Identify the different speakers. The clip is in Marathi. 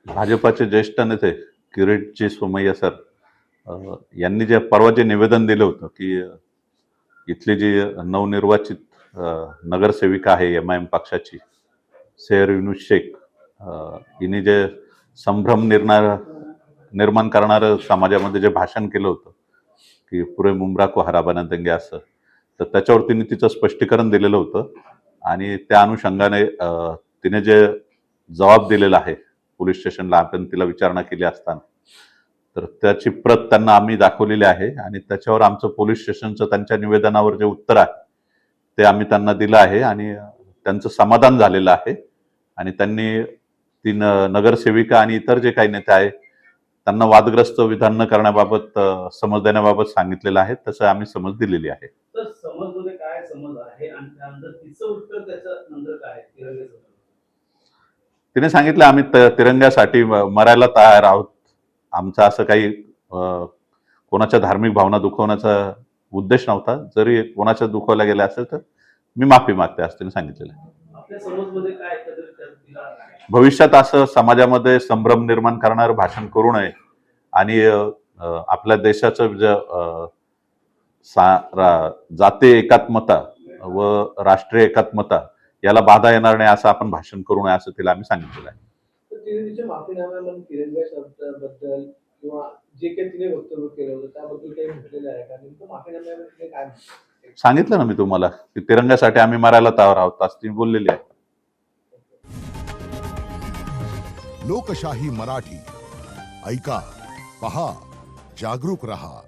Speaker 1: भाजपाचे ज्येष्ठ नेते किरीटजी सोमय्या सर यांनी जे परवा जे निवेदन दिलं होतं की इथली जी नवनिर्वाचित नगरसेविका आहे MIM पक्षाची सेहर युनुस शेख हिने जे संभ्रम निर्माण करणारं समाजामध्ये जे भाषण केलं होतं की पुरे मुंब्रा को हरा बना देंगे असं, तर त्याच्यावर तिने तिचं स्पष्टीकरण दिलेलं होतं आणि त्या अनुषंगाने तिने जे जबाब दिलेला आहे पोलीस स्टेशनला आपण तिला विचारणा केली असताना, तर त्याची प्रत त्यांना आम्ही दाखवलेली आहे आणि त्याच्यावर आमचं पोलीस स्टेशनचं त्यांच्या निवेदनावर जे उत्तर आहे ते आम्ही त्यांना दिलं आहे आणि त्यांचं समाधान झालेलं आहे आणि त्यांनी ती नगरसेविका आणि इतर जे काही नेते आहेत त्यांना वादग्रस्त विधान न करण्याबाबत समज देण्याबाबत सांगितलेलं आहे, तसं आम्ही समज दिलेली आहे.
Speaker 2: तर समजमध्ये काय समज आहे आणि त्यानंतर तिचं उत्तर त्याच्यानंतर काय
Speaker 1: तिने सांगितलं आम्ही तिरंग्यासाठी मरायला तयार आहोत. आमचा असं काही कोणाच्या धार्मिक भावना दुखवण्याचा उद्देश नव्हता. जरी कोणाच्या दुखवल्या गेल्या असेल तर मी माफी मागते असं तिने सांगितलेलं आहे. भविष्यात असं समाजामध्ये संभ्रम निर्माण करणारं भाषण करू नये आणि आपल्या देशाचं जातीय एकात्मता व राष्ट्रीय एकात्मता याला बाधा येणार नाही असं आपण भाषण करू नये असं तिला आम्ही सांगितलेलं आहे.
Speaker 2: तिने माफीनाम्यामध्ये तिरंगा शब्दाबद्दल किंवा जे काही तिने वक्तव्य केलं होतं त्याबद्दल काही म्हटलेलं आहे का? नेमकं माफीनाम्यामध्ये काय
Speaker 1: सांगितलं ना मी तुम्हाला की तिरंग्यासाठी आम्ही मरायला तयार आहोत असं ती बोललेली आहे.
Speaker 3: लोकशाही मराठी ऐका, पहा, जागरूक रहा.